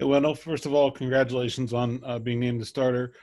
Wendell, first of all, congratulations on being named the starter.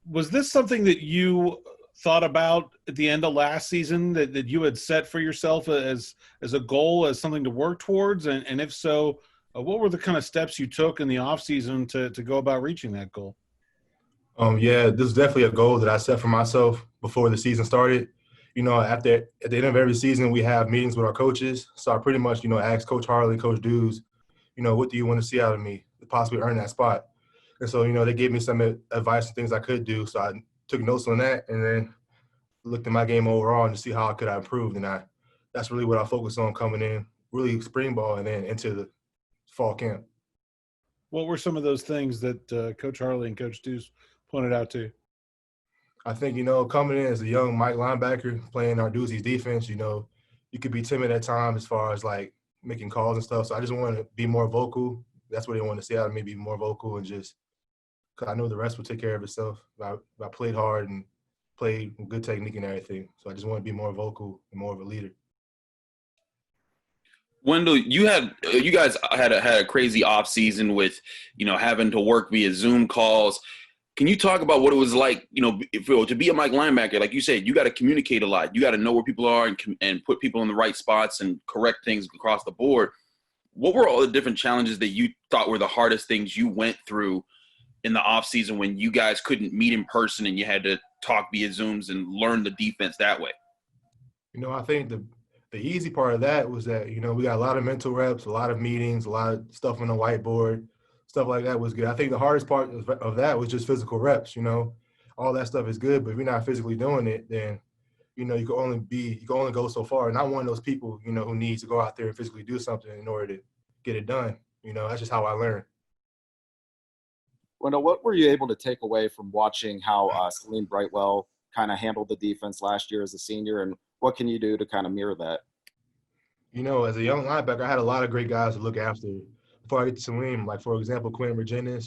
Was this something that you thought about at the end of last season that you had set for yourself as a goal, as something to work towards? And if so, what were the kind of steps you took in the offseason to go about reaching that goal? Yeah, this is definitely a goal that I set for myself before the season started. At the end of every season, we have meetings with our coaches. So I pretty much, asked Coach Harley, Coach Dews, what do you want to see out of me to possibly earn that spot? And so, they gave me some advice and things I could do. So I took notes on that and then looked at my game overall and to see how I improve. And that's really what I focused on coming in, really spring ball and then into the fall camp. What were some of those things that Coach Harley and Coach Deuce pointed out to? I think, coming in as a young Mike linebacker playing our Doozy's defense, you could be timid at times as far as like making calls and stuff. So I just wanted to be more vocal. That's what they wanted to see out of me, be more vocal and just because I know the rest would take care of itself. I played hard and played with good technique and everything. So I just want to be more vocal and more of a leader. Wendell, you guys had a crazy off season with having to work via Zoom calls. Can you talk about what it was like, to be a Mike linebacker? Like you said, you got to communicate a lot. You got to know where people are and put people in the right spots and correct things across the board. What were all the different challenges that you thought were the hardest things you went through in the off season when you guys couldn't meet in person and you had to talk via Zooms and learn the defense that way? I think the easy part of that was that, we got a lot of mental reps, a lot of meetings, a lot of stuff on the whiteboard. Stuff like that was good. I think the hardest part of that was just physical reps. All that stuff is good, but if you're not physically doing it, then you can only go so far. And I'm one of those people, who needs to go out there and physically do something in order to get it done. That's just how I learn. Wendell, what were you able to take away from watching how Salim Brightwell kind of handled the defense last year as a senior, and what can you do to kind of mirror that? As a young linebacker, I had a lot of great guys to look after. Before I get to Salim, like, for example, Quentin Virginia,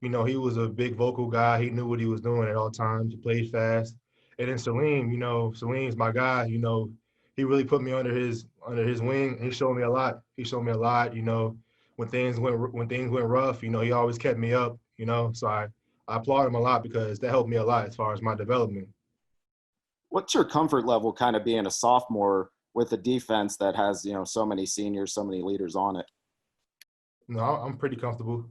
he was a big vocal guy. He knew what he was doing at all times. He played fast. And then Salim's my guy. He really put me under his wing. He showed me a lot. When things went rough, he always kept me up, So I applaud him a lot because that helped me a lot as far as my development. What's your comfort level kind of being a sophomore with a defense that has, so many seniors, so many leaders on it? No, I'm pretty comfortable.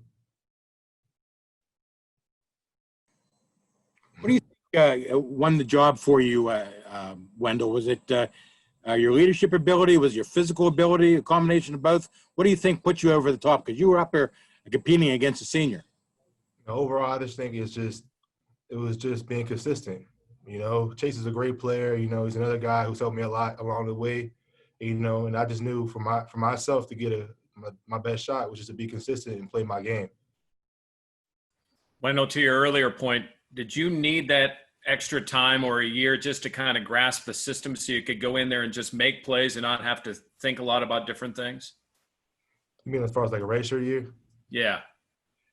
What do you think won the job for you, Wendell? Was it your leadership ability? Was it your physical ability? A combination of both? What do you think put you over the top? Because you were up there competing against a senior. Overall, I just think it was just being consistent. Chase is a great player. He's another guy who's helped me a lot along the way. And I just knew for myself to get my best shot was just to be consistent and play my game. Wendell, to your earlier point, did you need that extra time or a year just to kind of grasp the system so you could go in there and just make plays and not have to think a lot about different things? You mean as far as like a redshirt year? Yeah.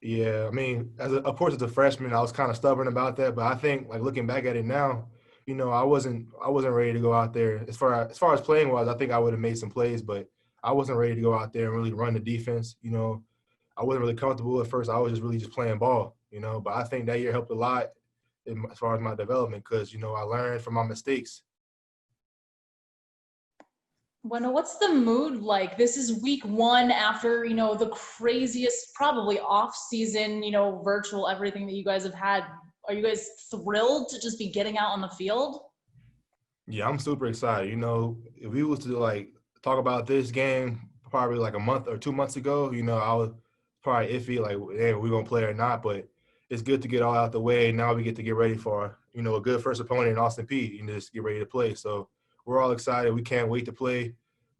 Yeah, I mean, of course, as a freshman, I was kind of stubborn about that. But I think, like, looking back at it now, I wasn't ready to go out there. As far as playing was, I think I would have made some plays, but I wasn't ready to go out there and really run the defense. I wasn't really comfortable at first. I was just playing ball. But I think that year helped a lot as far as my development because I learned from my mistakes. Wendell, what's the mood like? This is week one after, the craziest, probably off-season, virtual everything that you guys have had. Are you guys thrilled to just be getting out on the field? Yeah, I'm super excited. If we was to, like, talk about this game probably like a month or 2 months ago, I was probably iffy, like, hey, we're going to play or not. But it's good to get all out the way. Now we get to get ready for, a good first opponent in Austin Peay and just get ready to play. So we're all excited. We can't wait to play.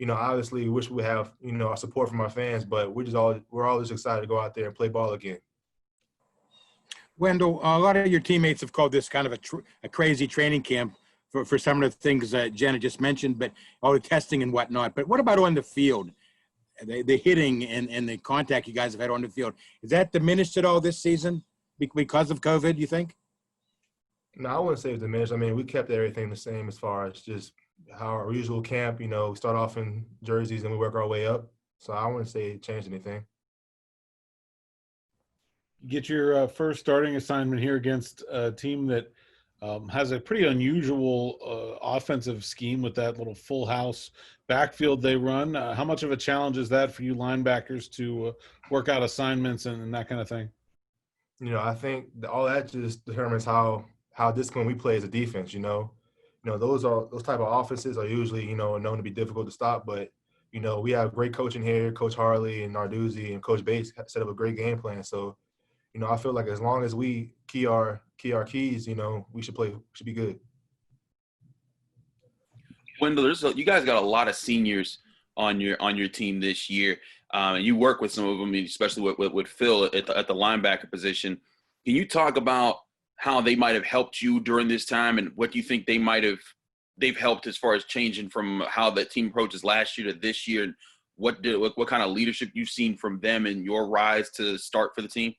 Obviously, we wish we have, our support from our fans, but we're all just excited to go out there and play ball again. Wendell, a lot of your teammates have called this kind of a crazy training camp for some of the things that Jenna just mentioned, but all the testing and whatnot. But what about on the field? The hitting and the contact you guys have had on the field, is that diminished at all this season because of COVID, you think? No, I wouldn't say it's diminished. I mean, we kept everything the same as far as just how our usual camp, we start off in jerseys and we work our way up. So I wouldn't say it changed anything. get your first starting assignment here against a team that has a pretty unusual offensive scheme with that little full house backfield they run. How much of a challenge is that for you linebackers to work out assignments and that kind of thing? I think all that just determines how disciplined we play as a defense. Those type of offenses are usually known to be difficult to stop, but we have great coaching here. Coach Harley and Narduzzi and Coach Bates set up a great game plan. So I feel like as long as we key our keys, we should be good. Wendell, you guys got a lot of seniors on your team this year, and you work with some of them, especially with Phil at the linebacker position. Can you talk about how they might have helped you during this time, and what do you think they've helped as far as changing from how the team approaches last year to this year, and what kind of leadership you've seen from them in your rise to start for the team?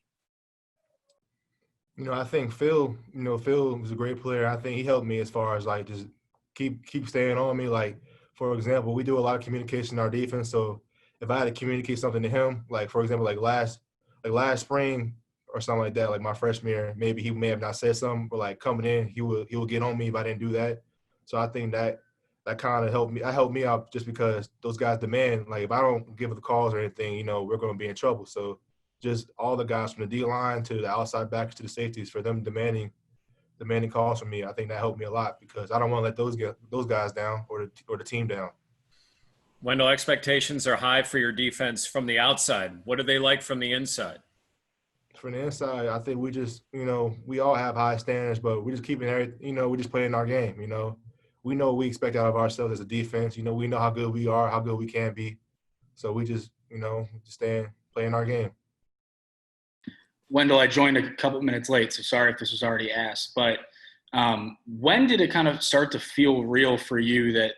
I think Phil was a great player. I think he helped me as far as like just keep staying on me. Like, for example, we do a lot of communication in our defense. So if I had to communicate something to him, like for example, like last spring or something like that, like my freshman year, maybe he may have not said something, but like coming in, he will get on me if I didn't do that. So I think that kind of helped me. That helped me out just because those guys demand, like if I don't give the calls or anything, we're going to be in trouble. So just all the guys from the D line to the outside backs to the safeties, for them demanding calls from me, I think that helped me a lot because I don't want to let those guys down or the team down. Wendell, expectations are high for your defense from the outside. What are they like from the inside? From the inside, I think we just, we all have high standards, but we're just keeping we're just playing our game. We know what we expect out of ourselves as a defense. We know how good we are, how good we can be. So we just, playing our game. Wendell, I joined a couple minutes late, so sorry if this was already asked. But when did it kind of start to feel real for you that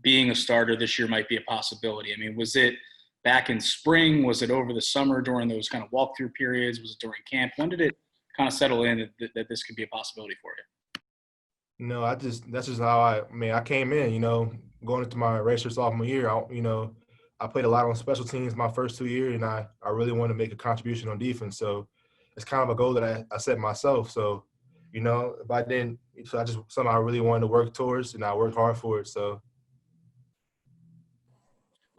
being a starter this year might be a possibility? I mean, was it back in spring? Was it over the summer during those kind of walkthrough periods? Was it during camp? When did it kind of settle in that this could be a possibility for you? No, that's just how I came in, going into my redshirt sophomore year, I played a lot on special teams my first 2 years, and I really wanted to make a contribution on defense. So it's kind of a goal that I set myself. So, if I didn't, so I just somehow really wanted to work towards, and I worked hard for it. So.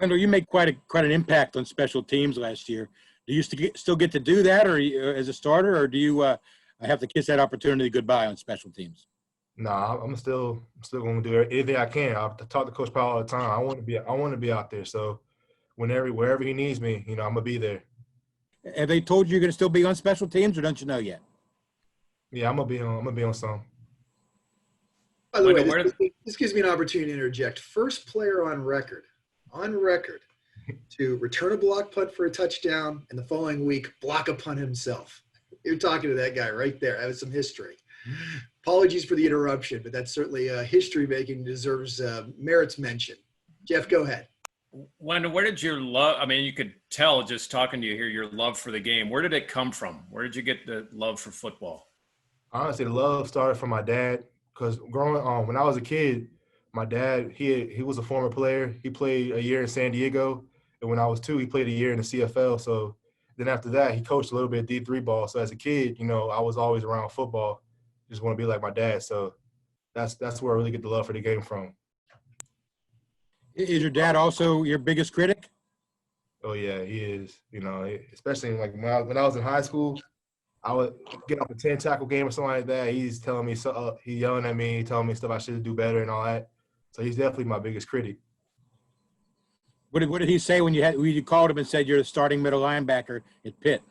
Wendell, you made quite an impact on special teams last year. Do you still get to do that, or as a starter, or do you have to kiss that opportunity goodbye on special teams? No, I'm still going to do anything I can. I talk to Coach Powell all the time. I want to be out there. So wherever he needs me, I'm gonna be there. Have they told you you're going to still be on special teams, or don't you know yet? Yeah, I'm gonna be on some. By the way, this gives me an opportunity to interject. First player on record to return a block punt for a touchdown, and the following week block a punt himself. You're talking to that guy right there. That was some history. Apologies for the interruption, but that's certainly history making, deserves merits mention. Jeff, go ahead. Wendell, where did your love, I mean, you could tell just talking to you here, your love for the game. Where did it come from? Where did you get the love for football? Honestly, the love started from my dad because growing when I was a kid, my dad, he was a former player. He played a year in San Diego, and when I was 2, he played a year in the CFL. So then after that, he coached a little bit of D3 ball. So as a kid, I was always around football. Just want to be like my dad. So that's where I really get the love for the game from. Is your dad also your biggest critic? Oh yeah, he is. Especially like when I was in high school, I would get off a 10 tackle game or something like that. He's telling me he's yelling at me, telling me stuff I should do better and all that. So he's definitely my biggest critic. What did he say when you called him and said you're the starting middle linebacker at Pitt?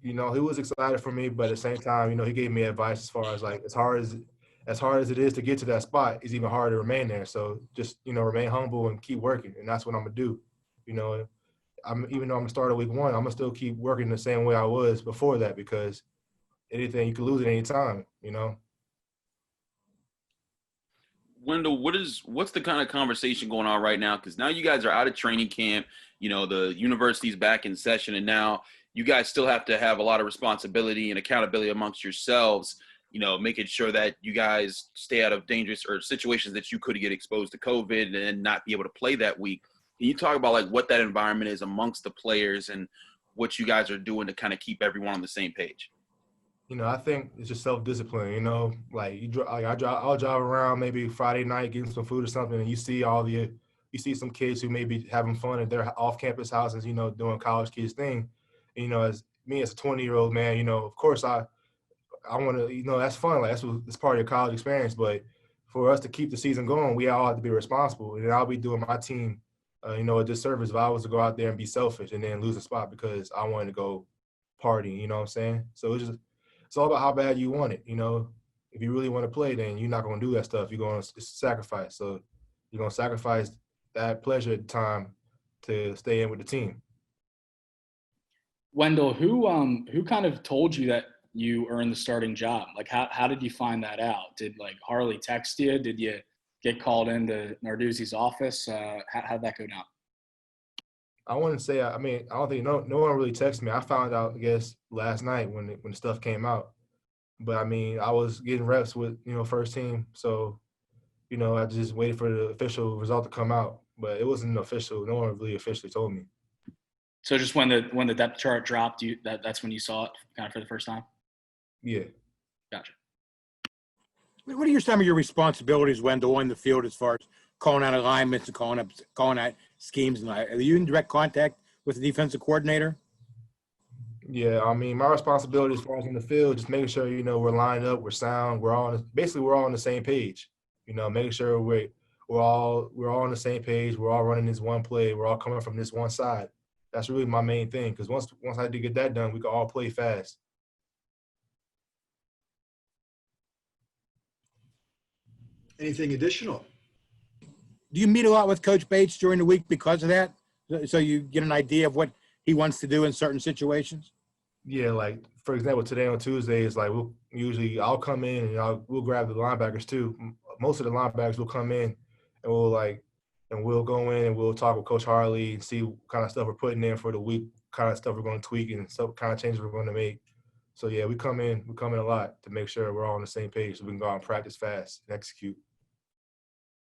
He was excited for me, but at the same time, he gave me advice as far as like as hard as it is to get to that spot, it's even harder to remain there. So just remain humble and keep working, and that's what I'm gonna do. Even though I'm gonna start at week 1, I'm gonna still keep working the same way I was before that because anything you can lose at any time. Wendell, what's the kind of conversation going on right now? Because now you guys are out of training camp. The university's back in session, and now you guys still have to have a lot of responsibility and accountability amongst yourselves, making sure that you guys stay out of dangerous or situations that you could get exposed to COVID and not be able to play that week. Can you talk about like what that environment is amongst the players and what you guys are doing to kind of keep everyone on the same page? You know, I think it's just self-discipline. You know, like I'll drive around maybe Friday night getting some food or something, and you see some kids who may be having fun at their off-campus houses. You know, doing college kids thing. And, you know, as me as a 20-year-old man, you know, of course I want to, you know, that's fun. Like that's part of your college experience. But for us to keep the season going, we all have to be responsible. And I'll be doing my team, you know, a disservice if I was to go out there and be selfish and then lose a spot because I wanted to go party. You know what I'm saying? So it's all about how bad you want it. You know, if you really want to play, then you're not going to do that stuff. You're going to sacrifice. So you're going to sacrifice that pleasure at the time to stay in with the team. Wendell, who kind of told you that you earned the starting job? Like, how did you find that out? Did like Harley text you? Did you get called into Narduzzi's office? How'd that go down? I wouldn't say. I mean, I don't think no one really texted me. I found out, I guess, last night when the stuff came out. But I mean, I was getting reps with, you know, first team, so, you know, I just waited for the official result to come out. But it wasn't official. No one really officially told me. So just when the depth chart dropped, that's when you saw it kind of for the first time? Yeah. Gotcha. What are some of your responsibilities, Wendell, on the field as far as calling out alignments and calling out schemes? And are you in direct contact with the defensive coordinator? Yeah, I mean, my responsibility as far as in the field, just making sure, you know, we're lined up, we're sound, we're all on the same page. You know, making sure we're all on the same page, we're all running this one play, we're all coming from this one side. That's really my main thing, because once I do get that done, we can all play fast. Anything additional? Do you meet a lot with Coach Bates during the week because of that? So you get an idea of what he wants to do in certain situations? Yeah, like, for example, today on Tuesday is like I'll come in and we'll grab the linebackers too. Most of the linebackers will come in and we'll go in and we'll talk with Coach Harley and see what kind of stuff we're putting in for the week, kind of stuff we're going to tweak and some kind of changes we're going to make. So yeah, we come in a lot to make sure we're all on the same page so we can go out and practice fast and execute.